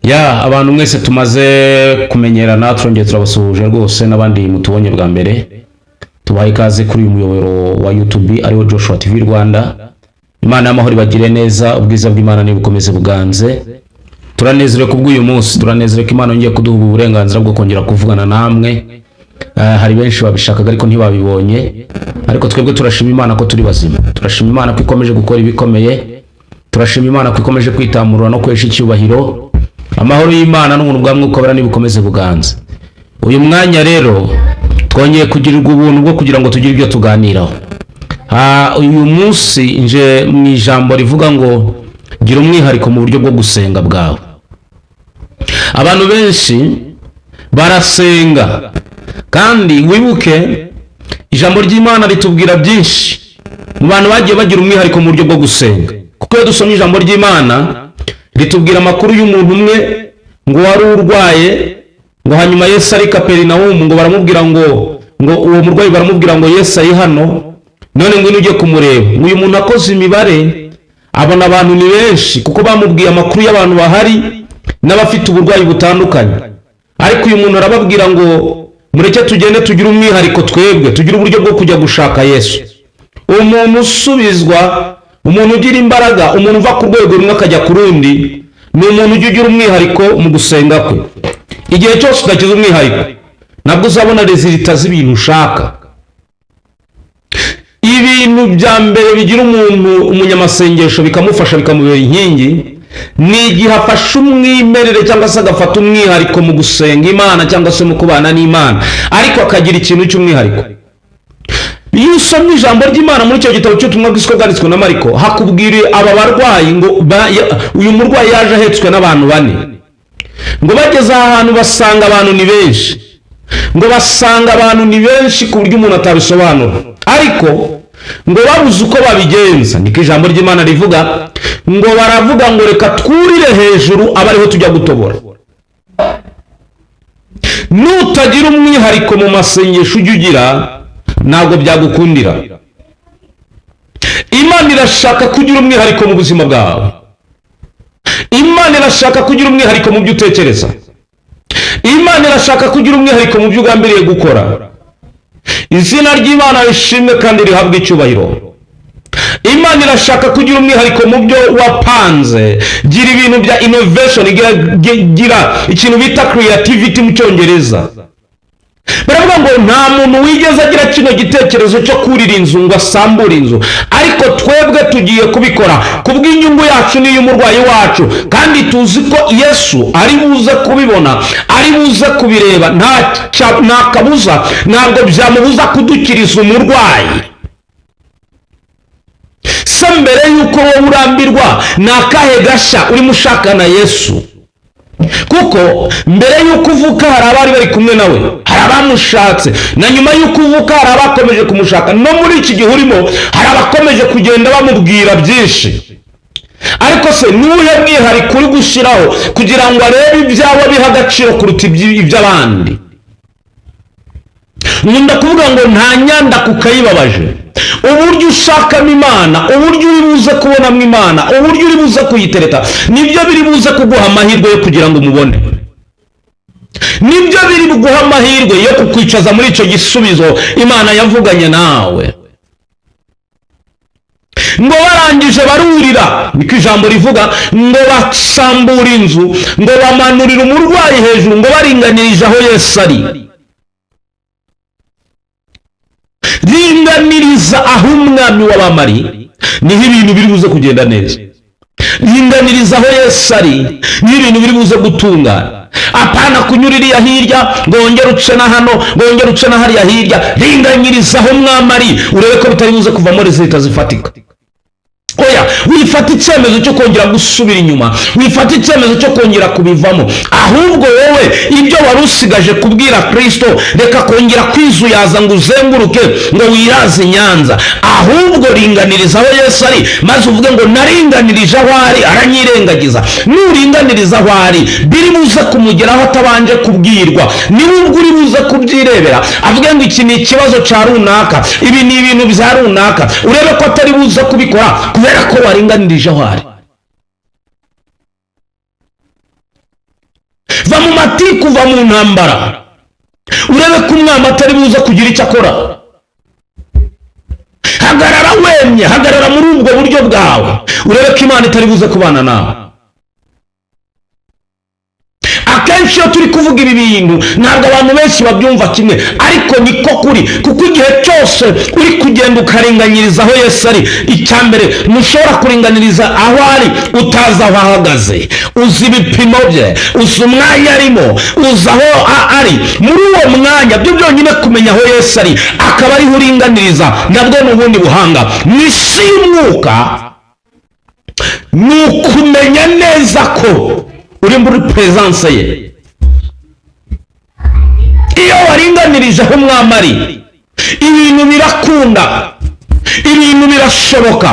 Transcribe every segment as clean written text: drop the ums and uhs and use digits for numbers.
Ya abantu mwese tumaze kumenyerana turongeye turabasuhuje rwose n'abandi mutubonye bwa mbere tubaye ikaze kuri uyu muyoboro wa YouTube ariwo Joshua TV Rwanda. Imana y'amahoro ibagire neza, ubwiza bw'Imana nibukomeze buganze. Turanezerewe kubw'uyu munsi, turanezerewe ko Imana yongeye kuduha uburenganzira bwo kongera kuvugana namwe. Hari benshi babishakaga ariko ntibabibonye, ariko twebwe turashima Imana ko turi bazima. Turashima Imana ko ikomeje gukora ibikomeye. Turashima Imana ko ikomeje kwitamurura no kwesha icyubahiro. Amahoro y'Imana n'ubuntu bwa Mwuka Wera nibukomeze buganze. Uyu mwanya rero twongeye kugirirwa ubuntu bwo kugira ngo tugire ibyo tuganiraho. Uyu munsi nje mu ijambo rivuga ngo gira umwihariko mu buryo bwo gusenga bwawe. Abantu benshi barasenga kandi wibuke ijambo ry'Imana ritubwira byinshi mu bantu bagiye bagira umwihariko mu buryo bwo gusenga. Kuko iyo dusomye ijambo ry'Imana ritubwira amakuru y'umuntu umwe ngo wari urwaye, ngo hanyuma Yesu ari Kaperinawumu, ngo baramubwira ngo uwo murwayi baramubwira ngo Yesu ari hano, none ngo ujye kumureba. Uyu muntu akoze imibare abona abantu ni benshi kuko bamubwiye amakuru y'abantu bahari n'abafite uburwayi butandukanye, ariko uyu muntu arababwira ngo mureke tugende tugire umwihariko, twebwe tugire uburyo bwo kujya gushaka Yesu. Umuntu usubizwa, umuntu ugira imbaraga, umuntu uva ku rwego rumwe akajya ku rundi, ni umuntu ugira umwihariko mu gusenga kwe. Igihe cyose udakiza umwihariko nabwo uzabona resulta z'ibintu ushaka. Ibintu bya mbere bigira umuntu umunyamasengesho bikamufasha bikamubera inkingi ni igihe afashe umwimerere cyangwa se agafata umwihariko mu gusenga Imana cyangwa se mu kubana n'Imana, ariko akagira ikintu cy'umwihariko. Iyo usomye ijambo ry'Imana muri icyo gitabo cy'ubutumwa bwiza bwanditswe na Mariko, hakubwira aba barwayi ngo uyu murwayi yaje ahetswe n'abantu bane, ngo bageze ahantu basanga abantu ni benshi, ngo basanga abantu ni benshi ku buryo umuntu atabisobanura, ariko ngo babuze uko babigenza. Niko ijambo ry'Imana rivuga, ngo baravuga ngo reka twurire hejuru abe ariho tujya gutobora. Nutagira umwihariko mu masengesho ujya ugira ntabwo byagukundira. Imana irashaka kugira umwihariko mu buzima bwawe. Imana irashaka kugira umwihariko mu byo utekereza. Imana irashaka kugira umwihariko mu byo ugambiriye gukora. Izina ry'Imana rishimwe kandi rihabwe icyubahiro. Imana irashaka kugira umwihariko mu byo wapanze. Gira ibintu bya innovation, gira ikintu bita creativity mu Cyongereza. Baravuga ngo nta muntu wigeze agira kino gitekerezo cyo kurira inzu ngo asambure inzu, ariko twebwe tugiye kubikora kubw'inyungu yacu n'iy'umurwayi wacu, kandi tuzi ko Yesu ari buze kubibona, ari buze kubireba, nta kabuza, ntabwo byamubuza kudukiriza umurwayi. Se mbere yuko wowe urambirwa ni akahe gashya urimo ushaka na Yesu? Kuko mbere yuko uvuka hari abari bari kumwe nawe, hari abamushatse, na nyuma yuko uvuka hari abakomeje kumushaka, no muri iki gihe urimo hari abakomeje kugenda bamubwira byinshi. Ariko se nuhe mwihariko uri gushyiraho kugira ngo arebe ibyawe biha agaciro kuruta iby'abandi? Nkunda kuvuga ngo nta nyanda kukayibabaje. Uburyo ushakamo Imana, uburyo uri buze kubonamo Imana, uburyo uri buze kuyitereta, nibyo biri buze kuguha amahirwe yo kugira ngo umubone. Nibyo biri buguha amahirwe yo kukwicaza muri icyo gisubizo Imana yavuganye nawe. Ngo barangije barurira, niko ijambo rivuga, ngo basambura inzu, ngo bamanurira umurwayi hejuru, ngo baringanirije aho Yesu ari. Ringaniriza aho umwami w'abamari niho ibintu biri buze kugenda neza. Ringaniriza aho Yesu ari niho ibintu biri buze gutungana. Apana kunyuririya hirya ngo wongere uce na hano, ngo wongere uce na hariya hirya. Ringanyiriza aho umwami ari urebe ko bitari buze kuvamo resulta zifatika. Oya, wifata icyemezo cyo kongera gusubira inyuma, wifata icyemezo cyo kongera kubivamo, ahubwo wowe ibyo wari usigaje kubwira Kristo reka kongera kwizuyaza ngo uzenguruke ngo wiraze Nyanza. Ahubwo ringaniriza aho Yesu ari, maze uvuge ngo naringanirije aho ari aranyirengagiza. Nuringaniriza aho ari biri buze kumugeraho atabanje kubwirwa, niwe ubwo uri buze kurebera avuga ngo iki ni ikibazo cya runaka, ibi ni ibintu bya runaka, urebe ko atari buza kubikora kubera ko waringanirije aho ari. Va mu matiku, va mu ntambara, urebe ko umwami atari buza kugira icyo akora. Hagarara wemye, hagarara muri ubwo buryo bwawe, urebe ko Imana itari buze kubana nawe. Akenshi iyo turi kuvuga ibi bintu ntabwo abantu benshi babyumva kimwe, ariko niko kuri, kuko igihe cyose uri kugenda ukarenganyiriza aho Yesu ari, icya mbere ntushobora kuringaniriza aho ari utazi aho ahagaze, uzi ibipimo bye, uzi umwanya arimo, uzi aho ari. Muri uwo mwanya byo byonyine kumenya aho Yesu ari akaba ariho uringaniriza, nabwo ni ubundi buhanga. Mu isi y'umwuka ni ukumenya neza ko uri muri presence ye. Iyo waringanirije aho umwami ari, ibintu birakunda, ibintu birashoboka,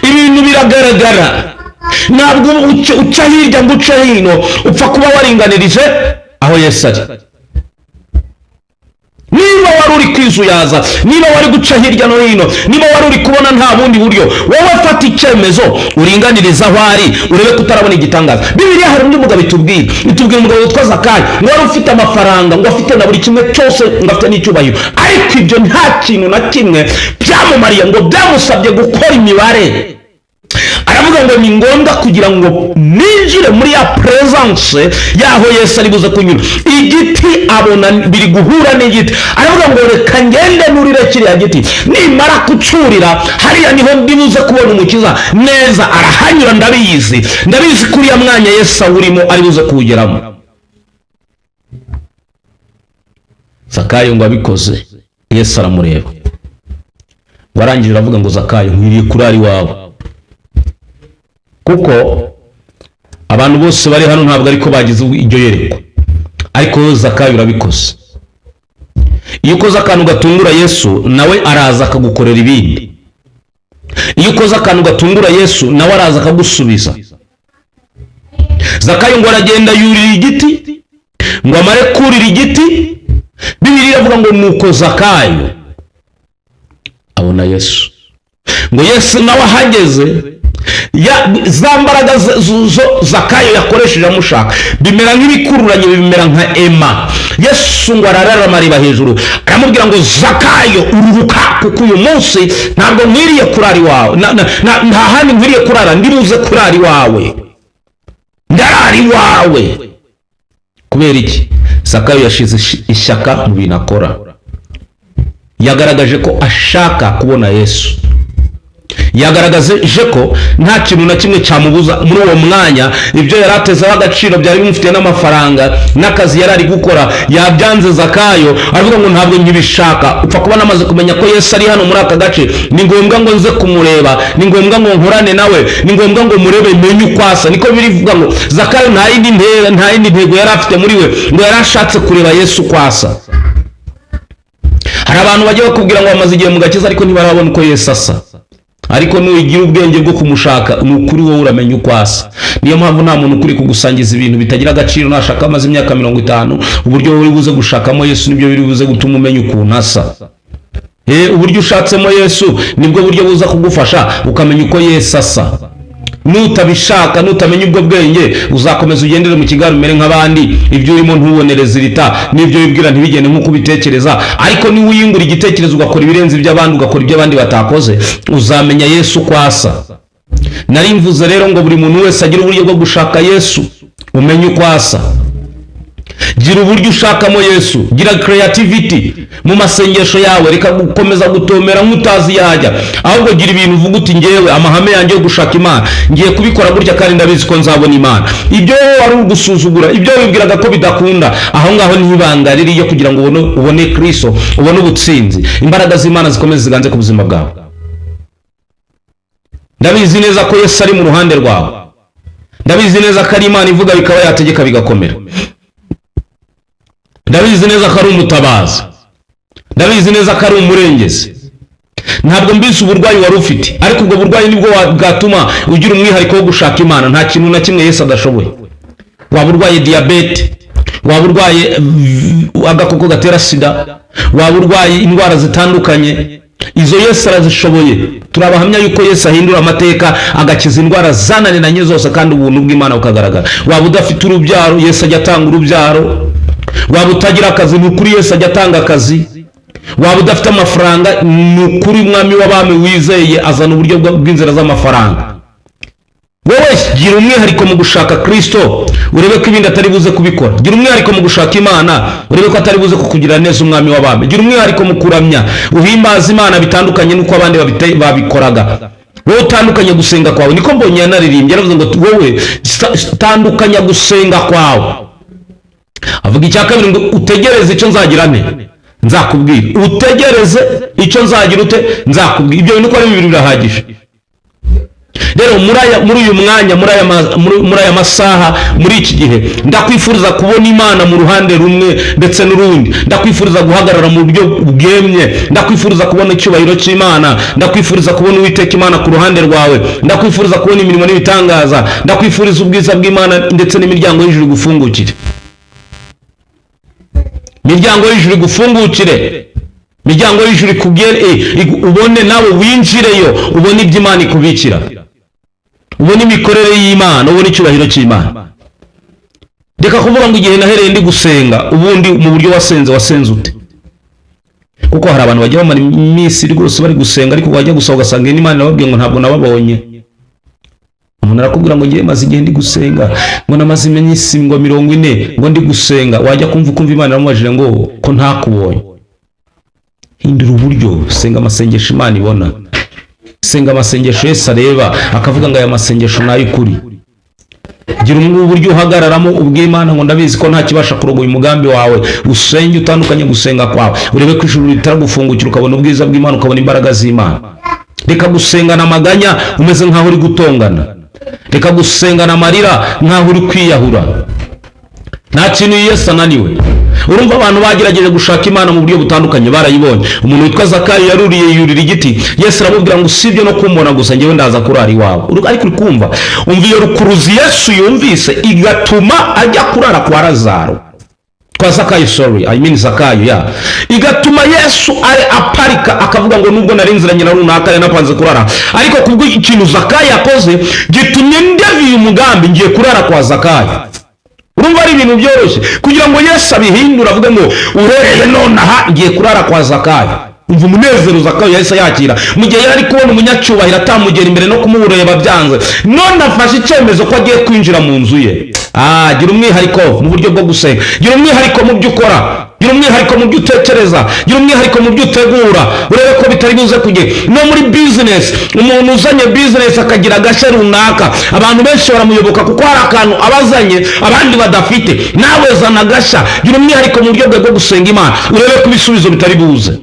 ibintu biragaragara. Ntabwo uca hirya ngo uca hino, upfa kuba waringanirije aho Yesu ari. Niba wari uri kwizuyaza, niba wari guca hirya no hino, niba wari uri kubona nta bundi buryo, wowe fata icyemezo uringaniriza aho ari, urebe ko utarabona igitangaza. Bibiliya hari undi mugabo itubwira umugabo witwa Zakayo, ngo wari ufite amafaranga, ngo afite na buri kimwe cyose, ngo afite n'icyubahiro, ariko ibyo nta kintu na kimwe byamumariye, ngo byamusabye gukora imibare. Aravuga ngo ni ngombwa kugira ngo ninjire muri ya presence yaho Yesu ari buze kunyura. Igiti abona biri guhura n'igiti, aravuga ngo reka ngende nurire kiriya giti, nimara kucurira hariya niho ndibuze kubona umukiza neza. Arahanyura, ndabizi kuriya mwanya Yesu awurimo ari buze kuwugeramo. Zakayo ngo abikoze, Yesu aramureba, warangije aravuga ngo Zakayo, nkwiriye kurara iwawe. Kuko abantu bose bari hano ntabwo ariko bagize iryo yerekwa, ariko Zakayo urabikoze. Iyo ukoze akantu gatungura Yesu, nawe araza akagukorera ibindi. Iyo ukoze akantu gatungura Yesu, nawe araza akagusubiza. Zakayo ngo aragenda yurira igiti, ngo amare kurira igiti, Bibiliya iravuga ngo nuko Zakayo abona Yesu. Ngo Yesu nawe ahageze, za mbaraga Zakayo yakoresheje amushaka bimera nk'ibikururanye, bimera nka ema. Yesu ngo arararama areba hejuru, aramubwira ngo Zakayo ururuka, kuko uyu munsi ntabwo nkwiriye kurara iwawe, nta handi nkwiriye kurara, ndibuze kurara iwawe, ndarara iwawe. Kubera iki? Zakayo yashize ishyaka mu bintu akora, yagaragaje ko ashaka kubona Yesu, yagaragaje ko nta kintu na kimwe cyamubuza muri uwo mwanya. Ibyo yari atezeho agaciro byari bimufitiye n'amafaranga n'akazi yari ari gukora, yabyanze Zakayo, aravuga ngo ntabwo nkibishaka. Upfa kuba namaze kumenya ko Yesu ari hano muri aka gace, ni ngombwa ngo nze kumureba, ni ngombwa ngo nkorane nawe, ni ngombwa ngo murebe menye uko asa. Niko birivuga ngo Zakayo nta yindi ntego yari afite muri we, ngo yari ashatse kureba Yesu uko asa. Hari abantu bagiye bakubwira ngo bamaze igihe mu gakiza ariko ntibarabona uko Yesu asa, ariko nugira ubwenge bwo kumushaka, nukuri wowe uramenya uko asa. Niyo mpamvu nta muntu ukuri kugusangiza ibintu bitagira agaciro. Nashaka amaze imyaka 50, uburyo wowe uri buze gushakamo Yesu nibyo biri buze gutuma umenya ukuntu asa. Uburyo ushatsemo Yesu nibwo buryo buza kugufasha ukamenya uko Yesu asa. Nutabishaka, nutamenya ubwo bwenge, uzakomeza ugendere mu kigaro umere nk'abandi, ibyo urimo ntubonereze irita, n'ibyo wibwira ntibigende nk'uko ubitekereza. Ariko ni wiyungura igitekerezo ugakora ibirenze iby'abandi, ugakora ibyo abandi batakoze, uzamenya Yesu uko asa. Nari mvuze rero ngo buri muntu wese agira uburyo bwo gushaka Yesu, umenye uko asa. Gira uburyo ushakamo Yesu, gira creativity mu masengesho yawe, reka gukomeza gutomera nk'utazi yajya, ahubwo gira ibintu uvuga uti ngewe amahame yanjye yo gushaka Imana ngiye kubikora gutya kandi ndabizi ko nzabona Imana. Ibyo wari ugusuzugura, ibyo wibwiraga ko bidakunda, aho ngaho ni ibanga riri yo kugira ngo ubone Kristo, ubone ubutsinzi, imbaraga z'Imana zikomeze ziganze ku buzima bwawe. Ndabizi neza ko Yesu ari mu ruhande rwawe, ndabizi neza ko ari Imana ivuga bikaba yategeka bigakomera, ndabizi neza ko ari umutabazi, ndabizi neza ko ari umurengezi. Ntabwo mbise uburwayi wari ufite, ariko ubwo burwayi nibwo bwatuma ugira umwihariko wo gushaka Imana. Nta kintu na kimwe Yesu adashoboye. Waba urwaye diabete, waba urwaye agakoko gatera sida, waba urwaye indwara zitandukanye, izo Yesu arazishoboye. Turabahamya yuko Yesu ahindura amateka agakiza indwara zananiranye zose kandi ubuntu bw'Imana bukagaragara. Waba udafite urubyaro, Yesu ajya atanga urubyaro. Waba utagira akazi, ni ukuri Yesu ajya atanga akazi. Waba udafite amafaranga, ni ukuri Umwami w'abami wizeye azana uburyo bw'inzira z'amafaranga. Wowe gira umwihariko mu gushaka Kristo, urebe ko ibindi atari buze kubikora. Gira umwihariko mu gushaka Imana, urebe ko atari buze kukugira neza Umwami w'abami. Gira umwihariko mu kuramya, uhimbaza Imana bitandukanye nuko abandi babikoraga. Wowe utandukanye gusenga kwawe, niko mbonye yanaririmbye, yaravuze ngo wowe tandukanya gusenga kwawe. Avuga icya kabiri ngo utegereze icyo nzagira nte, nzakubwira. Utegereze icyo nzagira ute, nzakubwira. Ibyo bintu uko ari bibiri birahagije. Rero muri uyu mwanya, muri aya masaha, muri iki gihe, ndakwifuriza kubona Imana mu ruhande rumwe ndetse n'urundi. Ndakwifuriza guhagarara mu buryo bwemye, ndakwifuriza kubona icyubahiro cy'Imana, ndakwifuriza kubona Uwiteka Imana ku ruhande rwawe, ndakwifuriza kubona imirimo n'ibitangaza, ndakwifuriza ubwiza bw'Imana ndetse n'imiryango y'ijuru igufungukire. Imiryango y'ijuru igufungukire, imiryango y'ijuru ikugere, ubone nawe winjireyo, ubone ibyo Imana ikubikira, ubone imikorere y'Imana, ubone icyubahiro cy'Imana. Reka kuvuga ngo igihe nahereye ndi gusenga, ubundi mu buryo wasenze ute? Kuko hari abantu bajya bamara iminsi rwose bari gusenga, ariko wajya gusa ugasanga Imana irababwiye ngo ntabwo nababonye. Umuntu arakubwira ngo ngiye maze igihe ndi gusenga, ngo namaze iminsi ngo 40 ngo ndi gusenga, wajya kumva Imana iramubajije ngo ko ntakubonye. Hindura uburyo, senga amasengesho Imana ibona, senga amasengesho Yesu areba akavuga ngo aya masengesho ni ay'ukuri. Gira uburyo uhagararamo ubw'Imana ngo ndabizi ko nta kibasha kurogoya umugambi wawe. Usenge utandukanye gusenga kwawe, urebe ko ijuru ritaragufungukira, ukabona ubwiza bw'Imana, ukabona imbaraga z'Imana. Reka gusengana amaganya umeze nkaho uri gutongana, reka gusengana amarira nkaho uri kwiyahura. Nta kintu Yesu ananiwe. Urumva abantu bagerageje gushaka Imana mu buryo butandukanye barayibonye. Umuntu witwa Zakayo yurira igiti, Yesu aramubwira ngo usibye no kumbona gusa njyewe ndaza kurara iwawe. Ariko uri kumva, umva iyo rukuruzi Yesu yumvise igatuma ajya kurara kwa Lazaro, kwa Zakayo, Zakayo, igatuma Yesu aparika akavuga ngo nubwo nari nziranye na runaka napanze kurara, ariko kubwo ikintu Zakayo yakoze gitumye ndaviye umugambi ngiye kurara kwa Zakayo. Urumva ari ibintu byoroshye kugira ngo Yesu abihindura, avuge ngo urereye nonaha ngiye kurara kwa Zakayo. Umva umunezero Zakayo yahise yakira, mu gihe yari kubona umunyacyubahiro atamugera imbere no kumureba byanze, none afashe icyemezo ko agiye kwinjira mu nzu ye. Gira umwihariko mu buryo bwo gusenga, gira umwihariko mu byo ukora, gira umwihariko mu byo utekereza, gira umwihariko mu byo utegura, urebe ko bitari buze kujye no muri business. Umuntu uzanye business akagira agashya runaka, abantu benshi baramuyoboka kuko hari akantu abazanye abandi badafite. Nawe zana agashya, gira umwihariko mu buryo bwo gusenga Imana, urebe ko ibisubizo bitari buze.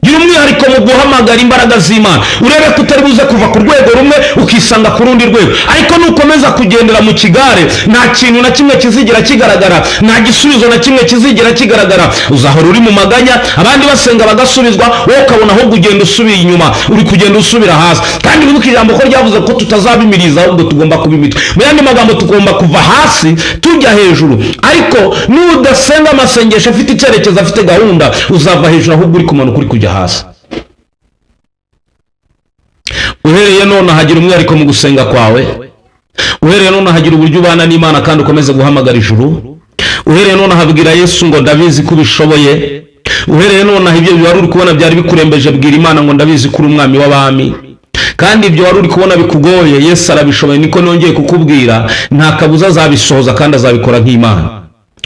Gira umwihariko mu guhamagara imbaraga z'Imana, urebe ko utari buze kuva ku rwego rumwe ukisanga ku rundi rwego. Ariko nukomeza kugendera mu kigare, nta kintu na kimwe kizigera kigaragara, nta gisubizo na kimwe kizigera kigaragara. Uzahora uri mu maganya, abandi basenga bagasubizwa, wowe ukabona aho kugenda usubiye inyuma, uri kugenda usubira hasi. Kandi wibuke ijambo ko ryavuze ko tutazabimiriza, ahubwo tugomba kuba imitwe. Mu yandi magambo, tugomba kuva hasi tujya hejuru. Ariko nudasenga amasengesho afite icyerekezo, afite gahunda, uzava hejuru ahubwo uri kumanuka uri kujya hasi. Uhereye none hagira umwihariko mu gusenga kwawe, uhereye none hagira uburyo ubana n'Imana kandi ukomeze guhamagara ijuru. Uhereye none habwira Yesu ngo ndabizi ko ubishoboye. Uhereye none ibyo wari uri kubona byari bikurembeje, bwira Imana ngo ndabizi ko uri Umwami w'abami, kandi ibyo wari uri kubona bikugoye Yesu arabishoboye. Niko nongeye kukubwira, nta kabuza azabisohoza kandi azabikora nk'Imana.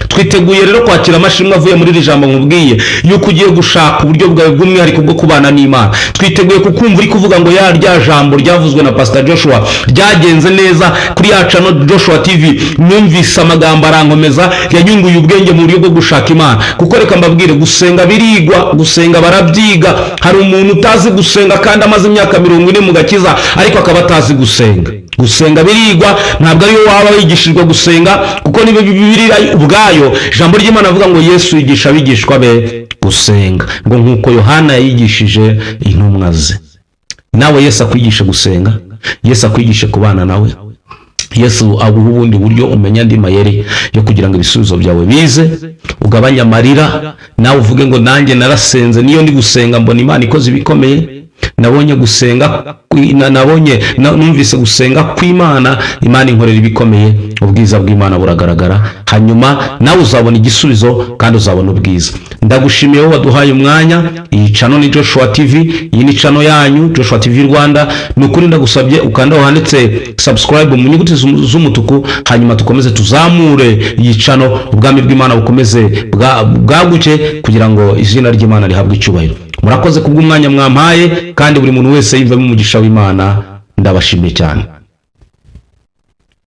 Twiteguye rero kwakira amashimwe avuye muri iri jambo nkubwiye yuko ugiye gushaka uburyo bwawe bw'umwihariko bwo kubana n'Imana. Twiteguye kukumva uri kuvuga ngo rya jambo ryavuzwe na Pastor Joshua ryagenze neza kuri ya channel Joshua TV, numvise amagambo arankomeza, yanyunguye ubwenge mu buryo bwo gushaka Imana. Kuko reka mbabwire, gusenga birigwa, gusenga barabyiga. Hari umuntu utazi gusenga kandi amaze imyaka 40 mu gakiza, ariko akaba atazi gusenga. Gusenga birigwa, ntabwo ari waba wigishijwe gusenga, kuko ni Bibiliya ubwayo ijambo ry'Imana avuga ngo Yesu yigisha abigishwa be gusenga, ngo nkuko Yohana yigishije intumwa ze. Nawe Yesu akwigishe gusenga, Yesu akwigishe kubana nawe, Yesu aguha ubundi buryo umenya andi mayeri yo kugira ngo ibisubizo byawe bize, ugabanya amarira, nawe uvuge ngo nanjye narasenze, niyo ndi gusenga mbona Imana ikoze ibikomeye, nabonye gusenga, numvise gusenga kw'Imana, Imana inkorera ibikomeye, ubwiza bw'Imana buragaragara, hanyuma nawe uzabona igisubizo kandi uzabona ubwiza. Ndagushimiye wowe waduhaye umwanya. Iyi channel ni Joshua TV, iyi ni channel yanyu Joshua TV Rwanda. Nukuri ndagusabye ukanda aho handitse subscribe mu nyuguti z'umutuku, hanyuma tukomeze tuzamure iyi channel, ubwami bw'Imana bukomeze bwaguke kugira ngo izina ry'Imana rihabwe icyubahiro. Murakoze kubw'umwanya mwampaye, kandi buri muntu wese yivemo umugisha w'Imana. Ndabashimiye cyane.